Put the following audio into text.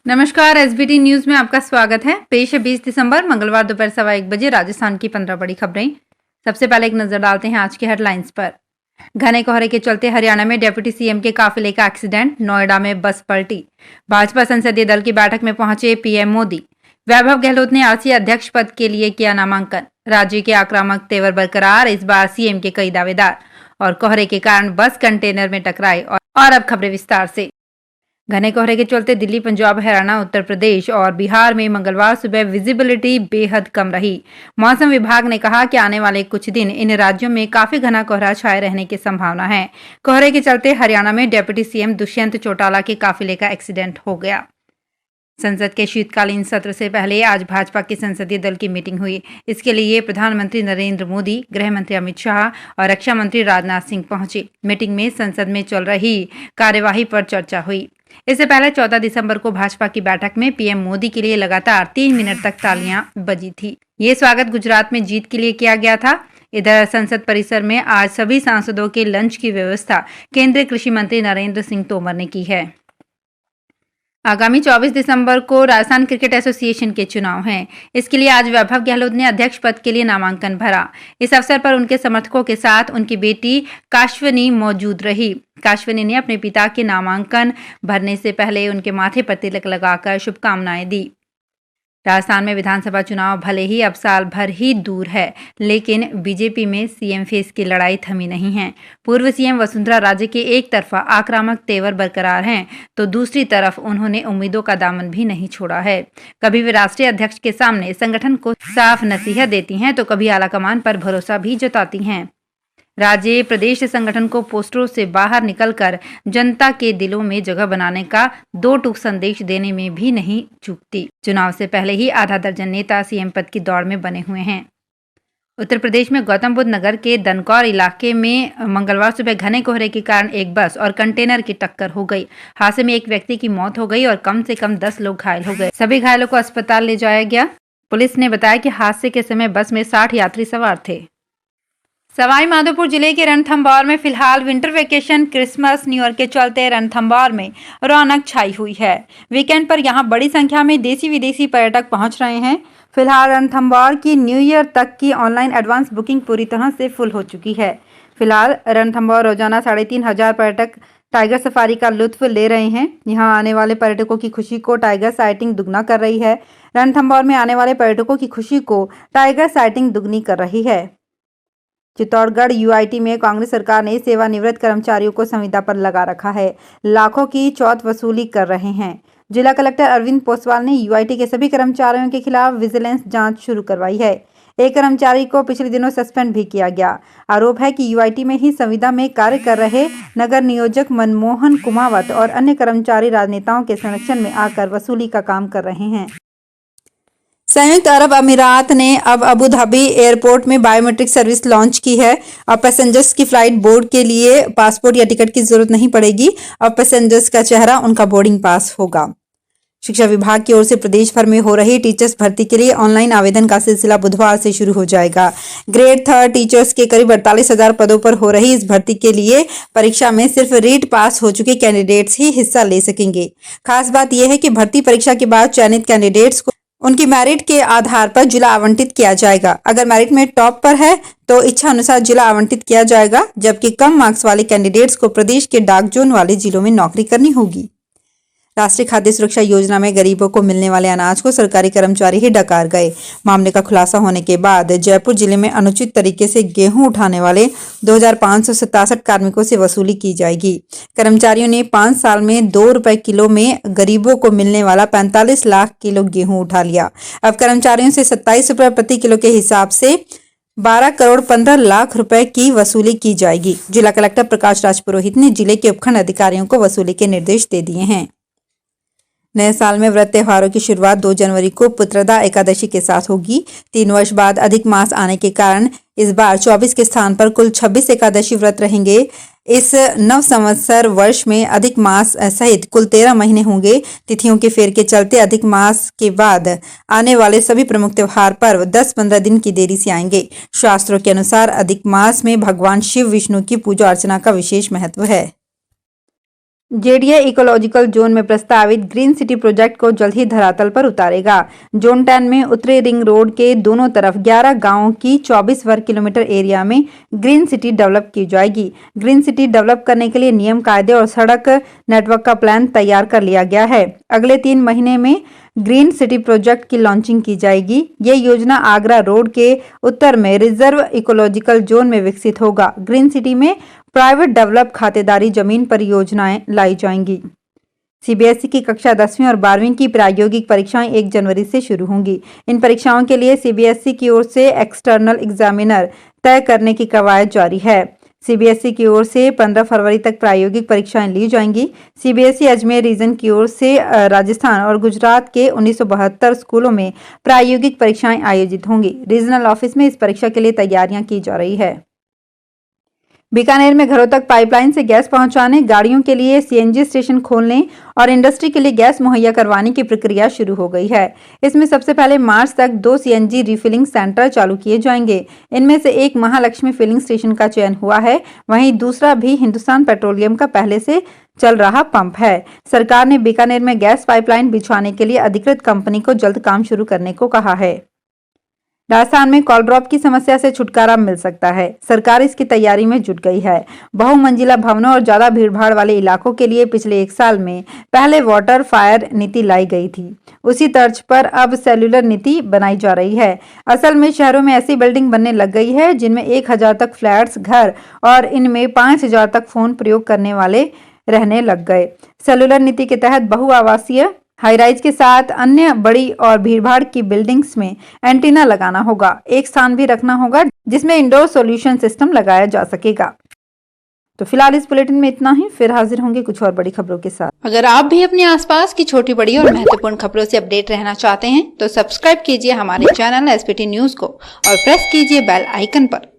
नमस्कार, SBT news में आपका स्वागत है। पेश है 20 दिसंबर मंगलवार दोपहर 1:15 राजस्थान की 15 बड़ी खबरें। सबसे पहले एक नजर डालते हैं आज की हेडलाइंस पर। घने कोहरे के चलते हरियाणा में डिप्टी सीएम के काफिले का एक्सीडेंट, नोएडा में बस पलटी। भाजपा संसदीय दल की बैठक में पहुंचे पीएम मोदी। वैभव गहलोत ने आरसीए अध्यक्ष पद के लिए किया नामांकन। राज्य के आक्रामक तेवर बरकरार, इस बार सीएम के कई दावेदार। और कोहरे के कारण बस कंटेनर में टकराई। और अब खबरें विस्तार से। घने कोहरे के चलते दिल्ली, पंजाब, हरियाणा, उत्तर प्रदेश और बिहार में मंगलवार सुबह विजिबिलिटी बेहद कम रही। मौसम विभाग ने कहा कि आने वाले कुछ दिन इन राज्यों में काफी घना कोहरा छाए रहने की संभावना है। कोहरे के चलते हरियाणा में डिप्टी सीएम दुष्यंत चौटाला के काफिले का एक्सीडेंट हो गया। संसद के शीतकालीन सत्र से पहले आज भाजपा की संसदीय दल की मीटिंग हुई। इसके लिए प्रधानमंत्री नरेंद्र मोदी, गृह मंत्री अमित शाह और रक्षा मंत्री राजनाथ सिंह पहुंचे। मीटिंग में संसद में चल रही कार्यवाही पर चर्चा हुई। इससे पहले 14 दिसंबर को भाजपा की बैठक में पीएम मोदी के लिए लगातार 3 मिनट तक तालियां बजी थी। ये स्वागत गुजरात में जीत के लिए किया गया था। इधर संसद परिसर में आज सभी सांसदों के लंच की व्यवस्था केंद्रीय कृषि मंत्री नरेंद्र सिंह तोमर ने की है। आगामी 24 दिसंबर को राजस्थान क्रिकेट एसोसिएशन के चुनाव हैं। इसके लिए आज वैभव गहलोत ने अध्यक्ष पद के लिए नामांकन भरा। इस अवसर पर उनके समर्थकों के साथ उनकी बेटी काश्वनी मौजूद रही। काश्वनी ने अपने पिता के नामांकन भरने से पहले उनके माथे पर तिलक लगाकर शुभकामनाएं दी। राजस्थान में विधानसभा चुनाव भले ही अब साल भर ही दूर है, लेकिन बीजेपी में सीएम फेस की लड़ाई थमी नहीं है। पूर्व सीएम वसुंधरा राजे के एक तरफा आक्रामक तेवर बरकरार हैं, तो दूसरी तरफ उन्होंने उम्मीदों का दामन भी नहीं छोड़ा है। कभी वे राष्ट्रीय अध्यक्ष के सामने संगठन को साफ नसीहत देती हैं, तो कभी आलाकमान पर भरोसा भी जताती हैं। राज्य प्रदेश संगठन को पोस्टरों से बाहर निकलकर जनता के दिलों में जगह बनाने का 2 टूक संदेश देने में भी नहीं चूकती। चुनाव से पहले ही आधा दर्जन नेता सीएम पद की दौड़ में बने हुए हैं। उत्तर प्रदेश में गौतम बुद्ध नगर के दनकौर इलाके में मंगलवार सुबह घने कोहरे के कारण एक बस और कंटेनर की टक्कर हो गई। हादसे में एक व्यक्ति की मौत हो गई और कम से कम 10 लोग घायल हो गए। सभी घायलों को अस्पताल ले जाया गया। पुलिस ने बताया कि हादसे के समय बस में 60 यात्री सवार थे। सवाई माधोपुर जिले के रणथंभौर में फिलहाल winter vacation, Christmas, new year के चलते रणथंभौर में रौनक छाई हुई है। वीकेंड पर यहां बड़ी संख्या में देसी विदेशी पर्यटक पहुंच रहे हैं। फिलहाल रणथंभौर की न्यू ईयर तक की ऑनलाइन एडवांस बुकिंग पूरी तरह से फुल हो चुकी है। फिलहाल रणथंभौर रोजाना 3,500 पर्यटक टाइगर सफारी का लुत्फ ले रहे हैं। यहाँ आने वाले पर्यटकों की खुशी को टाइगर साइटिंग दुगना कर रही है। रणथंभौर में आने वाले पर्यटकों की खुशी को टाइगर साइटिंग दुगनी कर रही है। चित्तौड़गढ़ यूआईटी में कांग्रेस सरकार ने सेवानिवृत्त कर्मचारियों को संविदा पर लगा रखा है। लाखों की चौथ वसूली कर रहे हैं। जिला कलेक्टर अरविंद पोसवाल ने यूआईटी के सभी कर्मचारियों के खिलाफ विजिलेंस जांच शुरू करवाई है। एक कर्मचारी को पिछले दिनों सस्पेंड भी किया गया। आरोप है कि यूआईटी में ही संविदा में कार्य कर रहे नगर नियोजक मनमोहन कुमावत और अन्य कर्मचारी राजनेताओं के संरक्षण में आकर वसूली का काम कर रहे हैं। संयुक्त अरब अमीरात ने अब अबू धाबी एयरपोर्ट में बायोमेट्रिक सर्विस लॉन्च की है। अब पैसेंजर्स की फ्लाइट बोर्ड के लिए पासपोर्ट या टिकट की जरूरत नहीं पड़ेगी। अब पैसेंजर्स का चेहरा उनका बोर्डिंग पास होगा। शिक्षा विभाग की ओर से प्रदेश भर में हो रही टीचर्स भर्ती के लिए ऑनलाइन आवेदन का सिलसिला बुधवार से शुरू हो जाएगा। ग्रेड 3 टीचर्स के करीब 48,000 पदों पर हो रही इस भर्ती के लिए परीक्षा में सिर्फ रीट पास हो चुके कैंडिडेट्स ही हिस्सा ले सकेंगे। खास बात यह है कि भर्ती परीक्षा के बाद चयनित कैंडिडेट्स को उनकी मेरिट के आधार पर जिला आवंटित किया जाएगा। अगर मेरिट में टॉप पर है तो इच्छा अनुसार जिला आवंटित किया जाएगा, जबकि कम मार्क्स वाले कैंडिडेट्स को प्रदेश के डाक जोन वाले जिलों में नौकरी करनी होगी। राष्ट्रीय खाद्य सुरक्षा योजना में गरीबों को मिलने वाले अनाज को सरकारी कर्मचारी ही डकार गए। मामले का खुलासा होने के बाद जयपुर जिले में अनुचित तरीके से गेहूं उठाने वाले 2,567 कार्मिकों से वसूली की जाएगी। कर्मचारियों ने 5 साल में 2 रुपए किलो में गरीबों को मिलने वाला 45 लाख किलो गेहूं उठा लिया। अब कर्मचारियों से 27 रुपए प्रति किलो के हिसाब से 12 करोड़ 15 लाख रुपए की वसूली की जाएगी। जिला कलेक्टर प्रकाश राज पुरोहित ने जिले के उपखंड अधिकारियों को वसूली के निर्देश दे दिए हैं। नए साल में व्रत त्योहारों की शुरुआत 2 जनवरी को पुत्रदा एकादशी के साथ होगी। 3 वर्ष बाद अधिक मास आने के कारण इस बार 24 के स्थान पर कुल 26 एकादशी व्रत रहेंगे। इस नव संवत्सर वर्ष में अधिक मास सहित कुल 13 महीने होंगे। तिथियों के फेर के चलते अधिक मास के बाद आने वाले सभी प्रमुख त्योहार पर्व 10-15 दिन की देरी से आएंगे। शास्त्रों के अनुसार अधिक मास में भगवान शिव विष्णु की पूजा अर्चना का विशेष महत्व है। जेडीए इकोलॉजिकल जोन में प्रस्तावित ग्रीन सिटी प्रोजेक्ट को जल्द ही धरातल पर उतारेगा। जोन 10 में उत्तरी रिंग रोड के दोनों तरफ 11 गांवों की 24 वर्ग किलोमीटर एरिया में ग्रीन सिटी डेवलप की जाएगी। ग्रीन सिटी डेवलप करने के लिए नियम कायदे और सड़क नेटवर्क का प्लान तैयार कर लिया गया है। अगले 3 महीने में ग्रीन सिटी प्रोजेक्ट की लॉन्चिंग की जाएगी। ये योजना आगरा रोड के उत्तर में रिजर्व इकोलॉजिकल जोन में विकसित होगा। ग्रीन सिटी में प्राइवेट डेवलप खातेदारी जमीन परियोजनाएं लाई जाएंगी। सीबीएसई की कक्षा 10वीं और 12वीं की प्रायोगिक परीक्षाएं 1 जनवरी से शुरू होंगी। इन परीक्षाओं के लिए सीबीएसई की ओर से एक्सटर्नल एग्जामिनर तय करने की कवायद जारी है। सीबीएसई की ओर से 15 फरवरी तक प्रायोगिक परीक्षाएं ली जाएंगी। सीबीएसई अजमेर रीजन की ओर से राजस्थान और गुजरात के 1972 स्कूलों में प्रायोगिक परीक्षाएं आयोजित होंगी। रीजनल ऑफिस में इस परीक्षा के लिए तैयारियां की जा रही है। बीकानेर में घरों तक पाइपलाइन से गैस पहुंचाने, गाड़ियों के लिए सीएनजी स्टेशन खोलने और इंडस्ट्री के लिए गैस मुहैया करवाने की प्रक्रिया शुरू हो गई है। इसमें सबसे पहले मार्च तक 2 सीएनजी रिफिलिंग सेंटर चालू किए जाएंगे। इनमें से एक महालक्ष्मी फिलिंग स्टेशन का चयन हुआ है, वहीं दूसरा भी हिंदुस्तान पेट्रोलियम का पहले से चल रहा पंप है। सरकार ने बीकानेर में गैस पाइपलाइन बिछवाने के लिए अधिकृत कंपनी को जल्द काम शुरू करने को कहा है। राजस्थान में कॉल ड्रॉप की समस्या से छुटकारा मिल सकता है। सरकार इसकी तैयारी में जुट गई है। बहुमंजिला भवनों और ज्यादा भीड़भाड़ वाले इलाकों के लिए पिछले 1 साल में पहले वाटर फायर नीति लाई गई थी। उसी तर्ज पर अब सेल्युलर नीति बनाई जा रही है। असल में शहरों में ऐसी बिल्डिंग बनने लग गई है जिनमें 1000 तक फ्लैट्स, घर और इनमें 5000 तक फोन प्रयोग करने वाले रहने लग गए। सेल्युलर नीति के तहत बहुआवासीय हाईराइज के साथ अन्य बड़ी और भीड़भाड़ की बिल्डिंग्स में एंटीना लगाना होगा। एक स्थान भी रखना होगा जिसमें इंडोर सॉल्यूशन सिस्टम लगाया जा सकेगा। तो फिलहाल इस बुलेटिन में इतना ही, फिर हाजिर होंगे कुछ और बड़ी खबरों के साथ। अगर आप भी अपने आसपास की छोटी बड़ी और महत्वपूर्ण खबरों से अपडेट रहना चाहते हैं तो सब्सक्राइब कीजिए हमारे चैनल एसपीटी न्यूज को और प्रेस कीजिए बेल आइकन पर